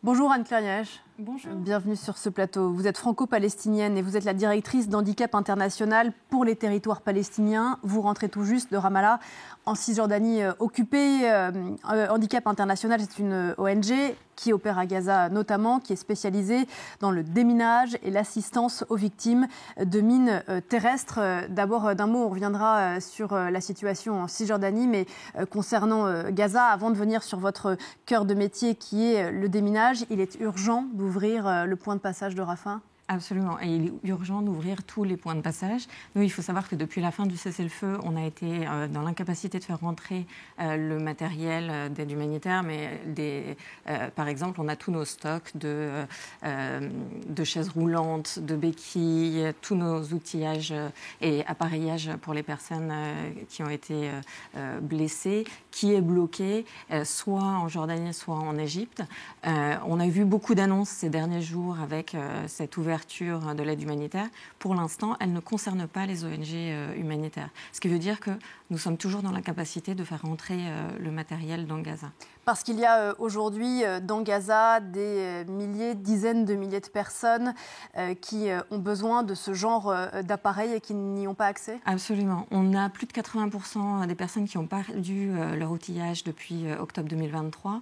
Bonjour Anne-Claire Yaech. Bonjour. Bienvenue sur ce plateau. Vous êtes franco-palestinienne et vous êtes la directrice d'Handicap International pour les territoires palestiniens. Vous rentrez tout juste de Ramallah en Cisjordanie occupée. Handicap International, c'est une ONG qui opère à Gaza notamment, qui est spécialisée dans le déminage et l'assistance aux victimes de mines terrestres. D'abord, d'un mot, on reviendra sur la situation en Cisjordanie, mais concernant Gaza, avant de venir sur votre cœur de métier qui est le déminage, il est urgent d'ouvrir le point de passage de Rafah ? Absolument. Et il est urgent d'ouvrir tous les points de passage. Nous, il faut savoir que depuis la fin du cessez-le-feu, on a été dans l'incapacité de faire rentrer le matériel d'aide humanitaire. Mais par exemple, on a tous nos stocks de chaises roulantes, de béquilles, tous nos outillages et appareillages pour les personnes qui ont été blessées, qui est bloqué, soit en Jordanie, soit en Égypte. On a vu beaucoup d'annonces ces derniers jours avec cette ouverture de l'aide humanitaire. Pour l'instant, elle ne concerne pas les ONG humanitaires. Ce qui veut dire que nous sommes toujours dans l'incapacité de faire rentrer le matériel dans Gaza. Parce qu'il y a aujourd'hui dans Gaza des milliers, dizaines de milliers de personnes qui ont besoin de ce genre d'appareils et qui n'y ont pas accès ? Absolument. On a plus de 80% des personnes qui ont perdu leur outillage depuis octobre 2023.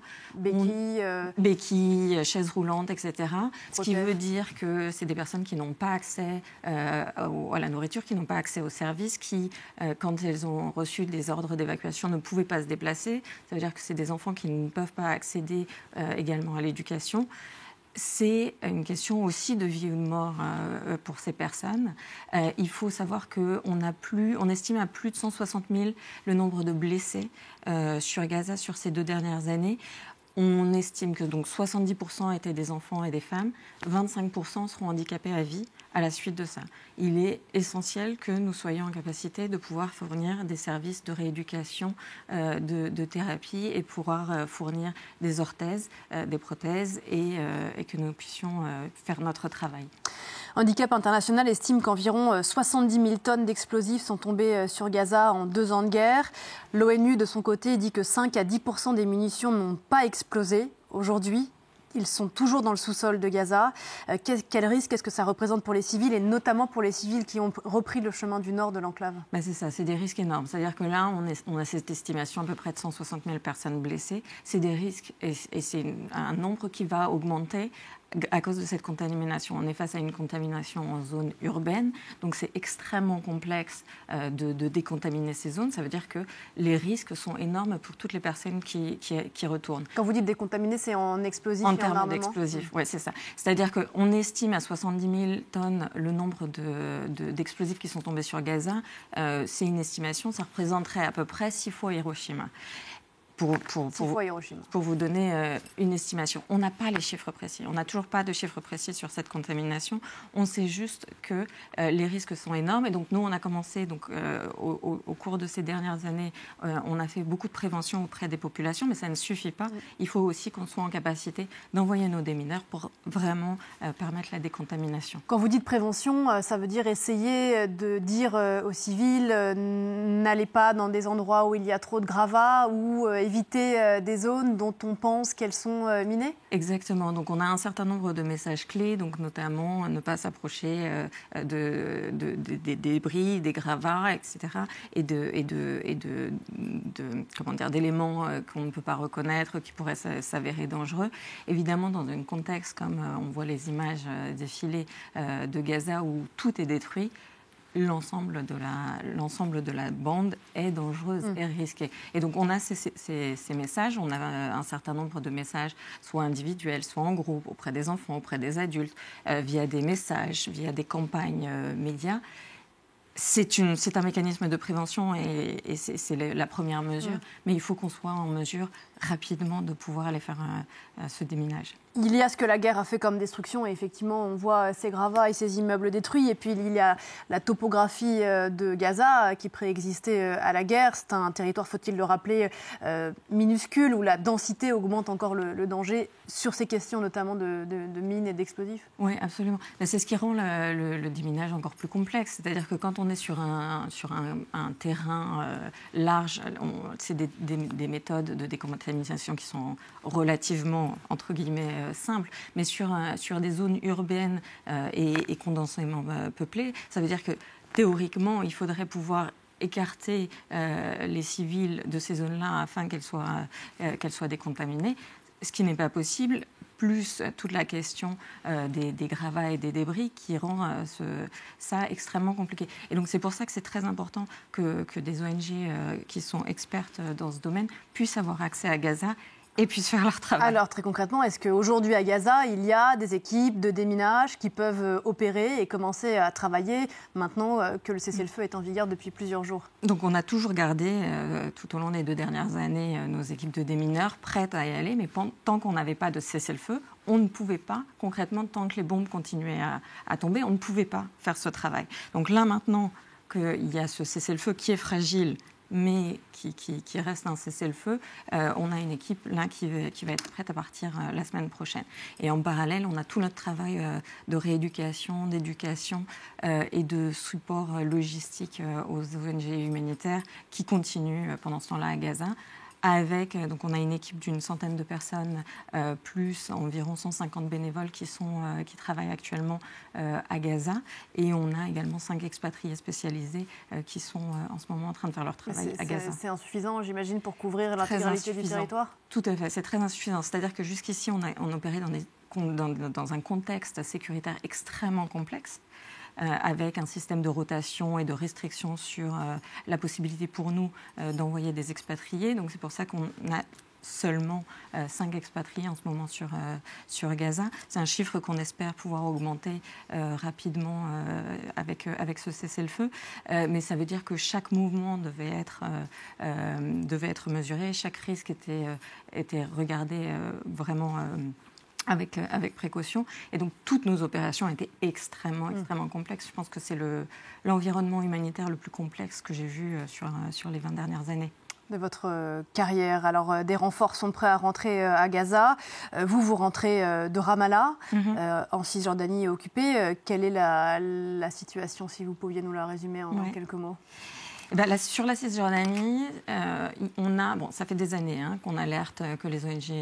Béquilles, chaises roulantes, etc. Ce qui veut dire que c'est des personnes qui n'ont pas accès à la nourriture, qui n'ont pas accès aux services, qui, quand elles ont reçu des ordres d'évacuation, ne pouvaient pas se déplacer. Ça veut dire que c'est des enfants qui ne peuvent pas accéder également à l'éducation. C'est une question aussi de vie ou de mort pour ces personnes. Il faut savoir qu'on estime à plus de 160 000 le nombre de blessés sur Gaza sur ces 2 dernières années. On estime que donc 70% étaient des enfants et des femmes, 25% seront handicapés à vie à la suite de ça. Il est essentiel que nous soyons en capacité de pouvoir fournir des services de rééducation, de thérapie et pouvoir fournir des orthèses, des prothèses et que nous puissions faire notre travail. Handicap International estime qu'environ 70 000 tonnes d'explosifs sont tombées sur Gaza en 2 ans de guerre. L'ONU, de son côté, dit que 5 à 10% des munitions n'ont pas explosé. Aujourd'hui, ils sont toujours dans le sous-sol de Gaza. Quel risque est-ce que ça représente pour les civils et notamment pour les civils qui ont repris le chemin du nord de l'enclave ? C'est ça, c'est des risques énormes. C'est-à-dire que là, on a cette estimation à peu près de 160 000 personnes blessées. C'est des risques et c'est un nombre qui va augmenter à cause de cette contamination. On est face à une contamination en zone urbaine, donc c'est extrêmement complexe de décontaminer ces zones. Ça veut dire que les risques sont énormes pour toutes les personnes qui retournent. Quand vous dites décontaminer, c'est en explosifs en et en armement ? termes d'explosifs, oui, c'est ça. C'est-à-dire qu'on estime à 70 000 tonnes le nombre d'explosifs qui sont tombés sur Gaza. C'est une estimation, ça représenterait à peu près 6 fois Hiroshima. Pour vous donner une estimation. On n'a pas les chiffres précis. On n'a toujours pas de chiffres précis sur cette contamination. On sait juste que les risques sont énormes. Et donc, nous, on a commencé, au cours de ces dernières années, on a fait beaucoup de prévention auprès des populations, mais ça ne suffit pas. Il faut aussi qu'on soit en capacité d'envoyer nos démineurs pour vraiment permettre la décontamination. Quand vous dites prévention, ça veut dire essayer de dire aux civils n'allez pas dans des endroits où il y a trop de gravats ou éviter des zones dont on pense qu'elles sont minées ? Exactement. Donc, on a un certain nombre de messages clés, donc notamment ne pas s'approcher des débris, des gravats, etc. et d'éléments qu'on ne peut pas reconnaître, qui pourraient s'avérer dangereux. Évidemment, dans un contexte comme on voit les images défiler de Gaza où tout est détruit, l'ensemble de la bande est dangereuse et risquée. Et donc, on a ces messages, on a un certain nombre de messages, soit individuels, soit en groupe, auprès des enfants, auprès des adultes, via des messages, via des campagnes médias. C'est un mécanisme de prévention et c'est la première mesure, mais il faut qu'on soit en mesure rapidement de pouvoir aller faire ce déminage. Il y a ce que la guerre a fait comme destruction et effectivement on voit ces gravats et ces immeubles détruits et puis il y a la topographie de Gaza qui préexistait à la guerre. C'est un territoire, faut-il le rappeler, minuscule où la densité augmente encore le danger sur ces questions notamment de mines et d'explosifs. Oui, absolument. C'est ce qui rend le déminage encore plus complexe. C'est-à-dire que quand on est sur un terrain large, c'est des méthodes de décontamination qui sont relativement, entre guillemets, simple. Mais sur des zones urbaines et condensément peuplées, ça veut dire que théoriquement, il faudrait pouvoir écarter les civils de ces zones-là afin qu'elles soient décontaminées, ce qui n'est pas possible, plus toute la question des gravats et des débris qui rend ça extrêmement compliqué. Et donc c'est pour ça que c'est très important que des ONG qui sont expertes dans ce domaine puissent avoir accès à Gaza et puissent faire leur travail. Alors, très concrètement, est-ce qu'aujourd'hui à Gaza, il y a des équipes de déminage qui peuvent opérer et commencer à travailler maintenant que le cessez-le-feu est en vigueur depuis plusieurs jours? Donc, on a toujours gardé, tout au long des 2 dernières années, nos équipes de démineurs prêtes à y aller, mais tant qu'on n'avait pas de cessez-le-feu, on ne pouvait pas, concrètement, tant que les bombes continuaient à tomber, on ne pouvait pas faire ce travail. Donc là, maintenant qu'il y a ce cessez-le-feu qui est fragile, mais qui reste un cessez-le-feu, on a une équipe là qui va être prête à partir la semaine prochaine. Et en parallèle, on a tout notre travail de rééducation, d'éducation et de support logistique aux ONG humanitaires qui continue pendant ce temps-là à Gaza. Donc on a une équipe d'une centaine de personnes, plus environ 150 bénévoles qui travaillent actuellement à Gaza. Et on a également 5 expatriés spécialisés qui sont en ce moment en train de faire leur travail à Gaza. C'est insuffisant, j'imagine, pour couvrir l'intégralité du territoire? Tout à fait, c'est très insuffisant. C'est-à-dire que jusqu'ici, on opérait dans un contexte sécuritaire extrêmement complexe. Avec un système de rotation et de restriction sur la possibilité pour nous d'envoyer des expatriés. Donc c'est pour ça qu'on a seulement 5 expatriés en ce moment sur Gaza. C'est un chiffre qu'on espère pouvoir augmenter rapidement avec ce cessez-le-feu. Mais ça veut dire que chaque mouvement devait être mesuré, chaque risque était regardé vraiment avec précaution. Et donc, toutes nos opérations étaient extrêmement complexes. Je pense que c'est l'environnement humanitaire le plus complexe que j'ai vu sur les 20 dernières années. De votre carrière. Alors, des renforts sont prêts à rentrer à Gaza. Vous rentrez de Ramallah, en Cisjordanie occupée. Quelle est la situation, si vous pouviez nous la résumer en quelques mots? Sur la Cisjordanie, ça fait des années qu'on alerte, que les ONG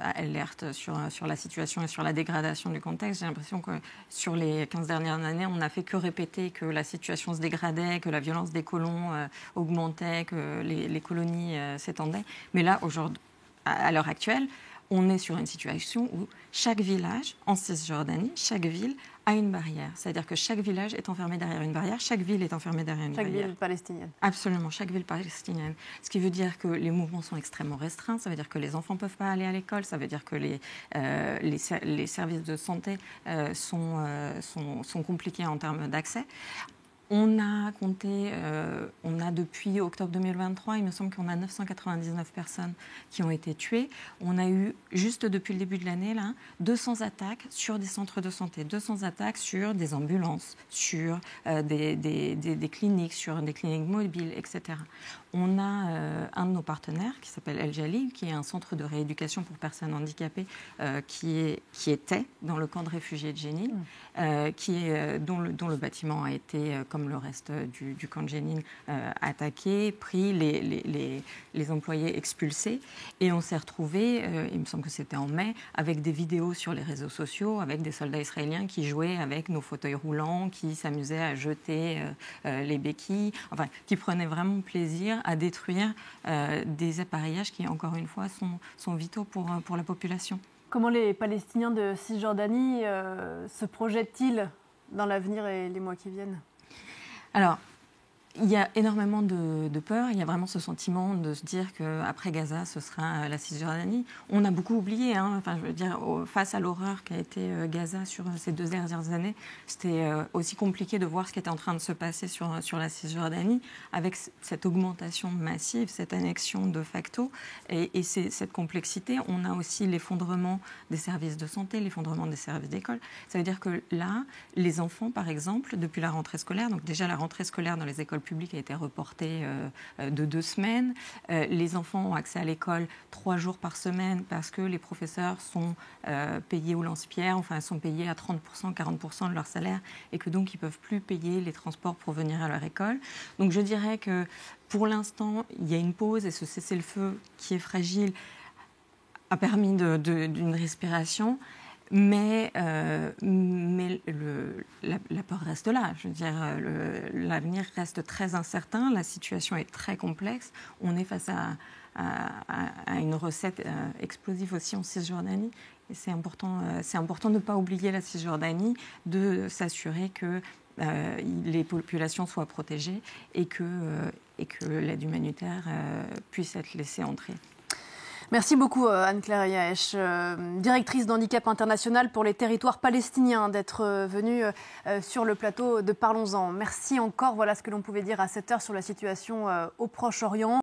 alertent sur la situation et sur la dégradation du contexte. J'ai l'impression que sur les 15 dernières années, on n'a fait que répéter que la situation se dégradait, que la violence des colons augmentait, que les colonies s'étendaient. Mais là, aujourd'hui, à l'heure actuelle, on est sur une situation où chaque village en Cisjordanie, chaque ville a une barrière. C'est-à-dire que chaque village est enfermé derrière une barrière, chaque ville est enfermée derrière une barrière. Chaque ville palestinienne. Absolument, chaque ville palestinienne. Ce qui veut dire que les mouvements sont extrêmement restreints, ça veut dire que les enfants ne peuvent pas aller à l'école, ça veut dire que les services de santé sont compliqués en termes d'accès. On a compté, depuis octobre 2023, il me semble qu'on a 999 personnes qui ont été tuées. On a eu, juste depuis le début de l'année, 200 attaques sur des centres de santé, 200 attaques sur des ambulances, sur des cliniques, sur des cliniques mobiles, etc. On a un de nos partenaires qui s'appelle El Jalil, qui est un centre de rééducation pour personnes handicapées qui était dans le camp de réfugiés de Jenin, dont le bâtiment a été, comme le reste du camp de Jenin, attaqué, pris, les employés expulsés. Et on s'est retrouvés, il me semble que c'était en mai, avec des vidéos sur les réseaux sociaux, avec des soldats israéliens qui jouaient avec nos fauteuils roulants, qui s'amusaient à jeter les béquilles, enfin, qui prenaient vraiment plaisir à détruire des appareillages qui, encore une fois, sont vitaux pour la population. Comment les Palestiniens de Cisjordanie se projettent-ils dans l'avenir et les mois qui viennent? Alors, il y a énormément de peur. Il y a vraiment ce sentiment de se dire qu'après Gaza, ce sera la Cisjordanie. On a beaucoup oublié, face à l'horreur qu'a été Gaza sur ces 2 dernières années, c'était aussi compliqué de voir ce qui était en train de se passer sur la Cisjordanie, avec cette augmentation massive, cette annexion de facto, et cette complexité. On a aussi l'effondrement des services de santé, l'effondrement des services d'école. Ça veut dire que là, les enfants, par exemple, depuis la rentrée scolaire, donc déjà la rentrée scolaire dans les écoles publique a été reportée de 2 semaines. Les enfants ont accès à l'école 3 jours par semaine parce que les professeurs sont payés au lance-pierre, enfin sont payés à 30%, 40% de leur salaire et que donc ils ne peuvent plus payer les transports pour venir à leur école. Donc je dirais que pour l'instant, il y a une pause et ce cessez-le-feu qui est fragile a permis d'une respiration. Mais la peur reste là. Je veux dire, l'avenir reste très incertain. La situation est très complexe. On est face à une recette explosive aussi en Cisjordanie. Et c'est important de ne pas oublier la Cisjordanie, de s'assurer que les populations soient protégées et que l'aide humanitaire puisse être laissée entrer. Merci beaucoup Anne-Claire Yaesh, directrice d'Handicap International pour les territoires palestiniens, d'être venue sur le plateau de Parlons-en. Merci encore, voilà ce que l'on pouvait dire à cette heure sur la situation au Proche-Orient.